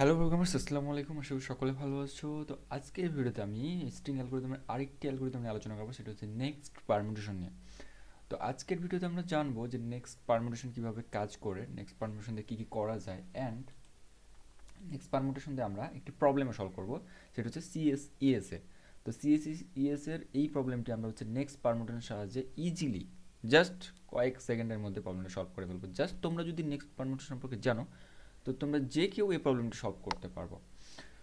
Hello programmers, আসসালামু আলাইকুম। আশা করি সকলে ভালো আছো। তো আজকের ভিডিওতে আমি স্ট্রিং অ্যালগরিদমের আরেকটি অ্যালগরিদম নিয়ে আলোচনা করবো, সেটা হচ্ছে নেক্সট পারমুটেশন নিয়ে। তো আজকের ভিডিওতে আমরা জানবো যে নেক্সট পারমুটেশন কীভাবে কাজ করে, নেক্সট পারমুটেশন দিয়ে কী কী করা যায়, অ্যান্ড নেক্সট পারমুটেশন দিয়ে আমরা একটি প্রবলেমে সলভ করবো, সেটা হচ্ছে সিএসইএস এ। তো সিএসইএস এর এই প্রবলেমটি আমরা হচ্ছে নেক্সট পারমুটেশনের সাহায্যে ইজিলি জাস্ট কয়েক সেকেন্ডের মধ্যে প্রবলেমটা সলভ করে ফেলবো। জাস্ট তোমরা যদি নেক্সট পারমুটেশন সম্পর্কে জানো, তো তোমরা যে কেউ এই প্রবলেমটি সলভ করতে পারবো।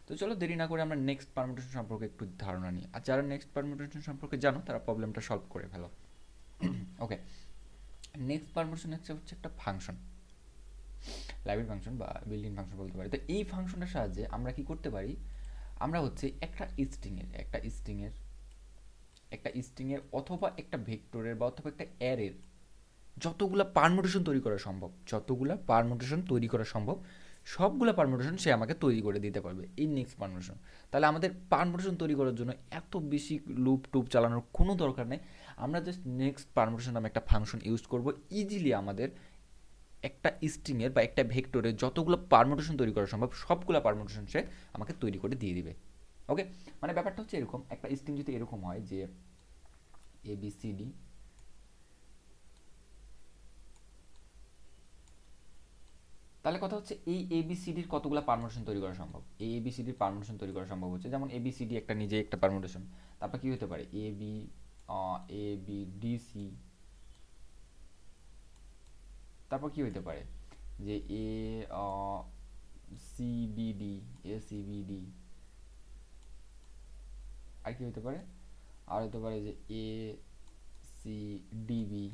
তো চলো দেরি না করে আমরা নেক্সট পারমুটেশন সম্পর্কে একটু ধারণা নিই, আর যারা নেক্সট পারমুটেশন সম্পর্কে জানো তারা প্রবলেমটা সলভ করে ফেলো। ওকে, নেক্সট পারমুটেশন হচ্ছে একটা ফাংশন, লাইব্রেরি ফাংশন বা বিল্ডিং ফাংশন বলতে পারি। তো এই ফাংশনটার সাহায্যে আমরা কি করতে পারি, আমরা হচ্ছে একটা স্ট্রিংয়ের অথবা একটা ভেক্টরের বা অথবা একটা অ্যারের যতগুলা পারমুটেশন তৈরি করা সম্ভব সবগুলা পারমুটেশন সে আমাকে তৈরি করে দিতে পারবে এই নেক্সট পারমুটেশন। তাহলে আমাদের পারমুটেশন তৈরি করার জন্য এত বেশি লুপ টুপ চালানোর কোনো দরকার নেই। আমরা জাস্ট নেক্সট পারমুটেশন নামে একটা ফাংশন ইউজ করব, ইজিলি আমাদের একটা স্ট্রিংয়ের বা একটা ভেক্টরের যতগুলো পারমুটেশন তৈরি করা সম্ভব সবগুলো পারমুটেশন সে আমাকে তৈরি করে দিয়ে দিবে। ওকে, মানে ব্যাপারটা হচ্ছে এরকম, একটা স্ট্রিং যদি এরকম হয় যে ABCD, তাহলে কথা হচ্ছে এই এবিসিডির কতগুলো পারমুটেশন তৈরি করা সম্ভব। এই এবিসিডির পারমুটেশন তৈরি করা সম্ভব হচ্ছে, যেমন এবিসিডি একটা নিজে একটা পারমুটেশন। তারপর কি হতে পারে, এবিডিসি। তারপর কি হতে পারে যে সিবিডি, এসিবিডি। আর কি হতে পারে, আর হতে পারে যে এসিডিবি,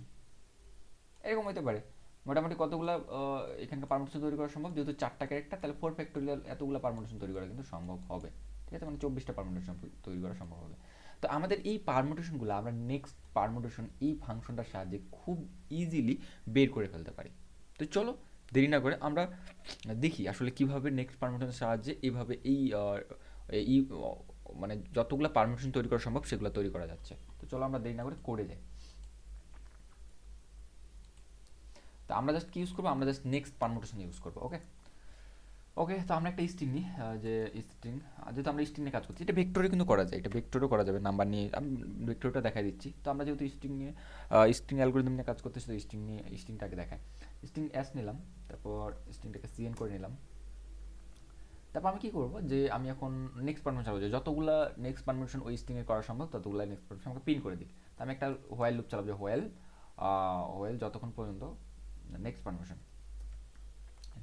এরকম হতে পারে। মোটামুটি কতগুলা এখানকার পারমুটেশন তৈরি করা সম্ভব, যেহেতু 4টা ক্যারেক্টার, তাহলে 4 ফ্যাক্টোরিয়াল এতগুলো পারমুটেশন তৈরি করা কিন্তু সম্ভব হবে। ঠিক আছে, মানে 24টা পারমুটেশন তৈরি করা সম্ভব হবে। তো আমাদের এই পারমুটেশনগুলো আমরা নেক্সট পারমুটেশন এই ফাংশনটার সাহায্যে খুব ইজিলি বের করে ফেলতে পারি। তো চলো দেরি না করে আমরা দেখি আসলে কিভাবে নেক্সট পারমুটেশনের সাহায্যে এইভাবে এই মানে যতগুলো পারমুটেশন তৈরি করা সম্ভব সেগুলো তৈরি করা যাচ্ছে। তো চলো আমরা দেরি না করে যাই। তো আমরা জাস্ট কি ইউজ করবো, আমরা জাস্ট নেক্সট পারমুটেশন ইউজ করবো। ওকে ওকে, তো আমরা একটা স্ট্রিং নিই, যে স্ট্রিং, যেহেতু আমরা স্ট্রিং নিয়ে কাজ করছি, এটা ভেক্টরে কিন্তু করা যায়, এটা ভেক্টরও করা যাবে, নাম্বার নিয়ে আমি ভেক্টরটা দেখাই দিচ্ছি। তো আমরা যেহেতু স্ট্রিং অ্যালগোরিদম নিয়ে কাজ করতেছি, তো স্ট্রিংটাকে দেখায়। স্ট্রিং এস নিলাম, তারপর স্ট্রিংটাকে সিএন করে নিলাম। তারপর আমি কি করবো, যে আমি এখন নেক্সট পারমিশন চালাবো, যতগুলা নেক্সট পারমিশন ওই স্ট্রিংয়ে করা সম্ভব ততগুলো নেক্সট পারমিশন আমাকে পিন করে দিই। তো আমি একটা হোয়াইল লুপ চালাবো, যে হোয়াইল যতক্ষণ পর্যন্ত next permission,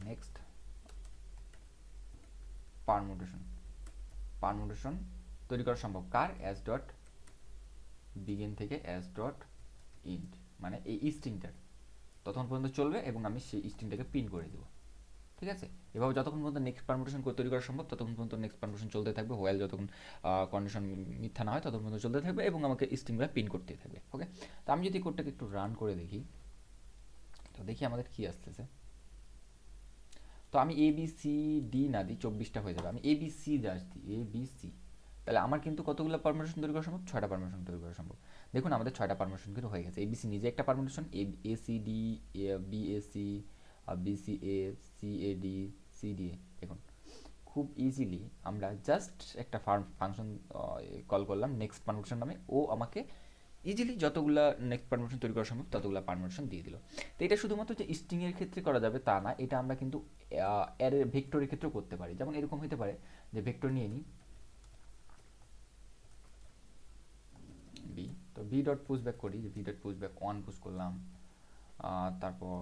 next permutation permutation তৈরি করা সম্ভব কার, এস ডট বিগিন থেকে এস ডট ইন্ট, মানে এই স্ট্রিংটার ততক্ষণ পর্যন্ত চলবে এবং আমি সেই স্ট্রিংটাকে পিন করে দেবো। ঠিক আছে, এভাবে যতক্ষণ পর্যন্ত নেক্সট পারমুটেশন তৈরি করা সম্ভব ততক্ষণ পর্যন্ত নেক্সট পারমুটেশন চলতে থাকবে, হোয়াইল যতক্ষণ কন্ডিশন মিথ্যা না হয় ততক্ষণ পর্যন্ত চলতে থাকবে এবং আমাকে স্ট্রিংগুলো পিন করতে থাকবে। ওকে, তো আমি যদি কোডটাকে একটু রান করে দেখি, তো দেখি আমাদের কি আসতেছে। তো আমি এ বি সি ডি না দিই, 24টা হয়ে যাবে, আমি এ বি সি জাস্ট দিই, এ বি সি। তাহলে আমার কিন্তু কতগুলো পারমিশন তৈরি করা সম্ভব, 6টা পারমিশন তৈরি করা সম্ভব। দেখুন আমাদের 6টা পারমিশন কিন্তু হয়ে গেছে। এবিসি নিজে একটা permission, A C D, B A C, B C A, C A D, C D A. দেখুন খুব ইজিলি আমরা জাস্ট একটা ফাংশন কল করলাম নেক্সট পারমিশন নামে, ও আমাকে ইজিলি যতগুলা নেক্সট পারমিশন তৈরি করা সম্ভব ততগুলো পারমিশন দিয়ে দিল। তো এটা শুধুমাত্র যে স্ট্রিংয়ের ক্ষেত্রে করা যাবে তা না, এটা আমরা কিন্তু অ্যারের ভেক্টরের ক্ষেত্রেও করতে পারি। যেমন এরকম হতে পারে যে ভেক্টর নিয়ে নিই বি, তো ভি ডট পুশ ব্যাক করি, যে V dot push back 1 push করলাম, তারপর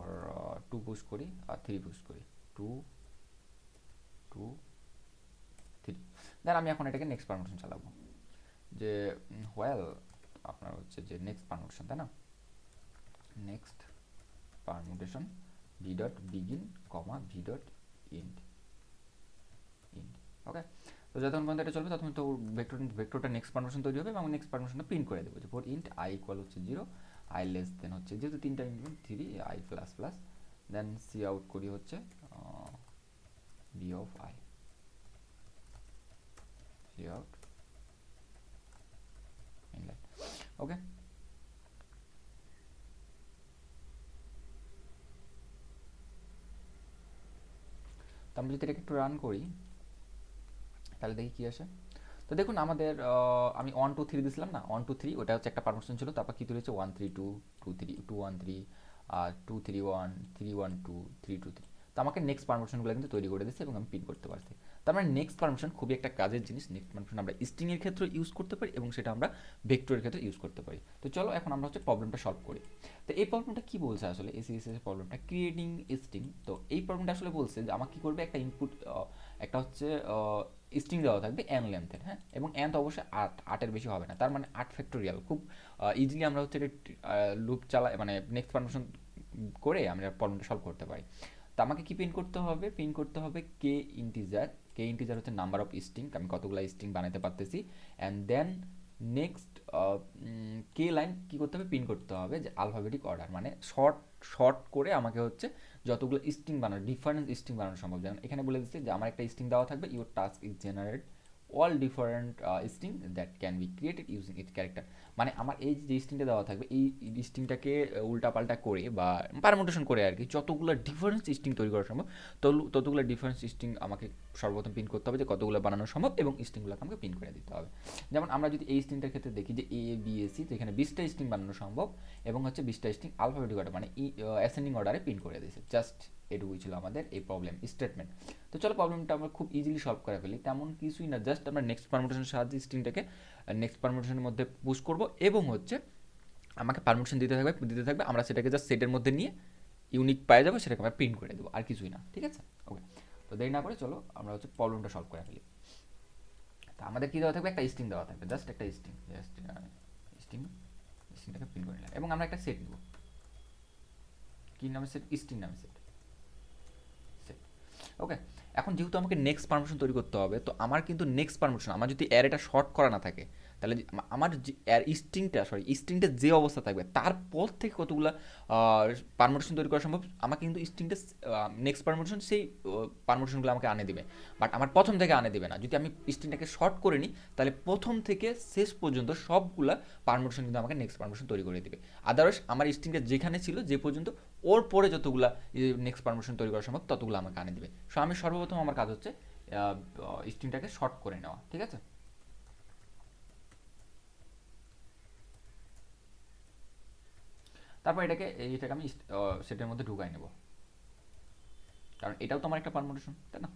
2 পুশ করি আর 3 পুশ করি, 2 2 3। দেন আমি এখন এটাকে নেক্সট পারমিশন চালাবো, যে হোয়াইল আপনার হচ্ছে যে নেক্সট পারমিশন, তাই না, next permutation v dot begin comma v dot end end. Okay, তো যতক্ষণ পর্যন্ত এটা চলবে ততক্ষণ তো ভেক্টরটা নেক্সট পারমিশন তৈরি হবে এবং নেক্সট পারমিশনটা প্রিন্ট করে দেবো, যে ফর ইন্ট আই ইকুয়াল হচ্ছে 0, আই লেস দেন হচ্ছে যেহেতু 3টা increment 3, i plus plus, then cout করি হচ্ছে b of i, cout inline. Okay, তো আমরা যদি এটাকে একটু রান করি, তাহলে দেখি কি আসে। তো দেখুন আমাদের আমি 1 2 3 দিছিলাম না, 1 2 3 ওটা হচ্ছে একটা পারমিশন ছিল, তারপর কি রয়েছে 1 3 2 2 3 2 1 3 2 1 2 3 1 2 3 2 3। তো আমাকে নেক্সট পারমিশনগুলো কিন্তু তৈরি করে দিচ্ছে এবং আমি পিন করতে পারছি। তার মানে নেক্সট পারমিশন খুবই একটা কাজের জিনিস। নেক্সট পারমিশন আমরা স্ট্রিংয়ের ক্ষেত্রে ইউজ করতে পারি এবং সেটা আমরা ভেক্টরের ক্ষেত্রে ইউজ করতে পারি। তো চলো এখন আমরা হচ্ছে প্রবলেমটা সলভ করি। তো এই প্রবলেমটা কি বলছে আসলে, এসিএসএস এর প্রবলেমটা ক্রিয়েটিং স্ট্রিং। তো এই প্রবলেমটা আসলে বলছে যে আমাকে কি করবে, একটা ইনপুট, একটা হচ্ছে স্ট্রিং দেওয়া থাকবে n লেন্থের, হ্যাঁ, এবং n তো অবশ্যই 8 বেশি হবে না, তার মানে 8 ফ্যাক্টোরিয়াল। খুব ইজিলি আমরা হচ্ছে লুপ চালা মানে নেক্সট পারমিশন করে আমরা প্রবলেমটা সলভ করতে পারি। তো আমাকে কি প্রিন্ট করতে হবে, প্রিন্ট করতে হবে কে ইন্টিজার। কে ইন্টিজার হচ্ছে নাম্বার অফ স্ট্রিং, আমি কতগুলো স্ট্রিং বানাতে পারতেছি। অ্যান্ড দেন নেক্সট কে লাইন কী করতে হবে, প্রিন্ট করতে হবে যে আলফাবেটিক অর্ডার, মানে শর্ট শর্ট করে আমাকে হচ্ছে যতগুলো স্ট্রিং বানানো, ডিফারেন্ট স্ট্রিং বানানো সম্ভব। যেমন এখানে বলে দিচ্ছে যে আমার একটা স্ট্রিং দেওয়া থাকবে, your task is generate all different string that can be created using it character. মানে আমার এই যে স্ট্রিংটা দেওয়া থাকবে, এই স্ট্রিংটাকে উল্টাপাল্টা করে বা পারমুটেশন করে আর কি, যতগুলো ডিফারেন্স স্ট্রিং তৈরি করা সম্ভব ততগুলো ডিফারেন্স স্ট্রিং আমাকে সর্বপ্রথম প্রিন্ট করতে হবে যে কতগুলো বানানো সম্ভব, এবং স্ট্রিংগুলোকে আমাকে প্রিন্ট করে দিতে হবে। যেমন আমরা যদি এই স্ট্রিংটার ক্ষেত্রে দেখি যে এ বি এ সি, তো এখানে 20টা স্ট্রিং বানানো সম্ভব এবং হচ্ছে 20টা স্ট্রিং আলফাবেটিক অর্ডার মানে অ্যাসেন্ডিং অর্ডারে প্রিন্ট করে দিয়েছে। জাস্ট এটুকুই ছিল আমাদের এই প্রবলেম স্টেটমেন্ট। তো চলো প্রবলেমটা আমরা খুব ইজিলি সলভ করে ফেলি। তেমন কিছুই না, জাস্ট আমরা নেক্সট পারমুটেশনের সাহায্যে স্ট্রিংটাকে নেক্সট পারমুটেশনের মধ্যে পুশ করব এবং হচ্ছে আমাকে পারমিশন দিতে থাকবে, আমরা সেটাকে জাস্ট সেটের মধ্যে নিয়ে ইউনিক পাওয়া যাবে, সেটাকে আমরা প্রিন্ট করে দেবো, আর কিছুই না। ঠিক আছে, ওকে। তো দেরি না করে চলো আমরা হচ্ছে প্রবলেমটা সলভ করে ফেলি। তা আমাদের কী দেওয়া থাকবে, একটা স্ট্রিং দেওয়া থাকবে, জাস্ট একটা স্ট্রিংটাকে প্রিন্ট করে নিলাম এবং আমরা একটা সেট নেব। কী নামে সেট, স্ট্রিং নামে সেট। ওকে, এখন যেহেতু আমাকে নেক্সট পারমিশন তৈরি করতে হবে, তো আমার কিন্তু নেক্সট পারমিশন, আমার যদি অ্যারেটা শর্ট করা না থাকে, তাহলে আমার যে স্ট্রিংটা যে অবস্থা থাকবে তারপর থেকে কতগুলো পারমিশন তৈরি করা সম্ভব, আমাকে কিন্তু স্ট্রিংটা নেক্সট পারমিশন সেই পারমিশনগুলো আমাকে আনে দিবে, বাট আমার প্রথম থেকে আনে দিবে না। যদি আমি স্ট্রিংটাকে শর্ট করে নিই, তাহলে প্রথম থেকে শেষ পর্যন্ত সবগুলা পারমিশন কিন্তু আমাকে নেক্সট পারমিশন তৈরি করে দিবে। আদারওয়াইজ আমার স্ট্রিংটা যেখানে ছিল যে পর্যন্ত, ওর পরে যতগুলা নেক্সট পারমিশন তৈরি করা সম্ভব ততগুলো আমাকে আনে দিবে। সো আমি সর্বপ্রথম আমার কাজ হচ্ছে স্ট্রিংটাকে শর্ট করে নেওয়া। ঠিক আছে, তারপর এটাকে আমি সেটের মধ্যে ঢুকাই নেব, কারণ এটাও তো আমার একটা পারমিশন, তাই না?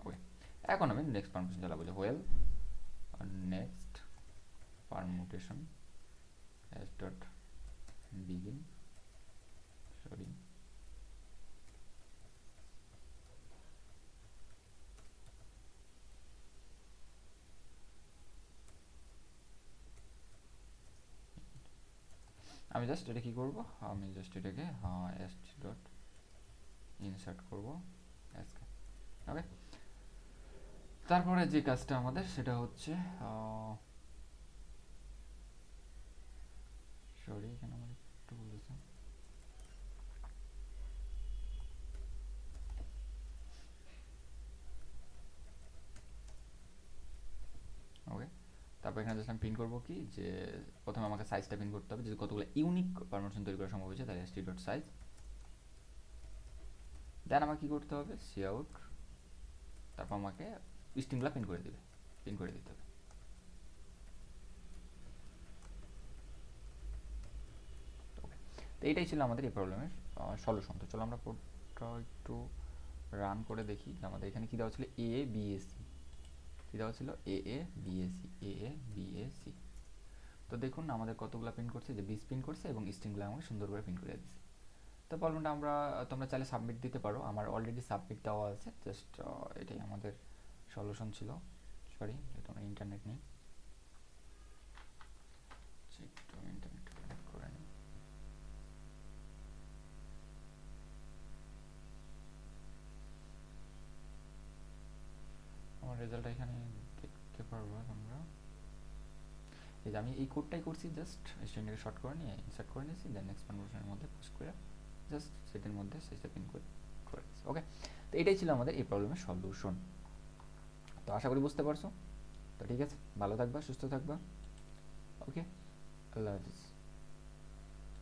ওকে, এখন আমি নেক্সট পারমিশন চালাবো যে while next permutation S dot begin, sorry, আমি জাস্ট এটা কি করব, আমি জাস্ট এটাকে এস ডট ইনসার্ট করবো এসকে। ওকে, তারপরে যে কাজটা আমাদের সেটা হচ্ছে, সরি এখানে আমার একটু বলেছে, ওকে। তারপর এখানে জাস্ট আমি প্রিন্ট করবো কি, যে প্রথমে আমাকে সাইজটা প্রিন্ট করতে হবে, যদি কতগুলো ইউনিক পারমিশন তৈরি করা সম্ভব হয়েছে, তাহলে এসটি ডট সাইজ। দেন আমাকে কী করতে হবে, সি আউট, তারপর আমাকে স্ট্রিংগুলো প্রিন্ট করে দিতে হবে। ওকে, তো এইটাই ছিল আমাদের এই প্রবলেমের সলিউশন। তো চলো আমরা কোডটা একটু রান করে দেখি যে আমাদের এখানে কী দেওয়া ছিল, এ বি এ সি, কী দেওয়া ছিল, A B A C, B A C. তো দেখুন আমাদের কতগুলো প্রিন্ট করছে, যে 20 প্রিন্ট করছে এবং স্ট্রিংগুলো আমাকে সুন্দর করে প্রিন্ট করে দিচ্ছে। তো প্রবলেমটা তোমরা চাইলে সাবমিট দিতে পারো, আমার অলরেডি সাবমিট দেওয়া আছে। জাস্ট এটাই আমাদের সলিউশন ছিল। সরি, যেহেতু আমার ইন্টারনেট নেই, একটু ইন্টারনেট কানেক্ট করে নিই। আমার রেজাল্ট এখানে দেখতে পারবো তোমরা। এই যে আমি এই কোডটাই করছি, জাস্ট স্ট্রিংটাকে শর্ট করে নিয়ে ইনসার্ট করে নিয়েছি, দেন নেক্সট কনভার্সনের মধ্যে পোস্ট করে জাস্ট সেটের মধ্যে সেটা পিন করে দিচ্ছি। ওকে, তো এটাই ছিল আমাদের এই প্রবলেমের সলিউশন। তো আশা করি বুঝতে পারছো। তো ঠিক আছে, ভালো থাকবা, সুস্থ থাকবা। ওকে, আল্লাহ হাফিজ।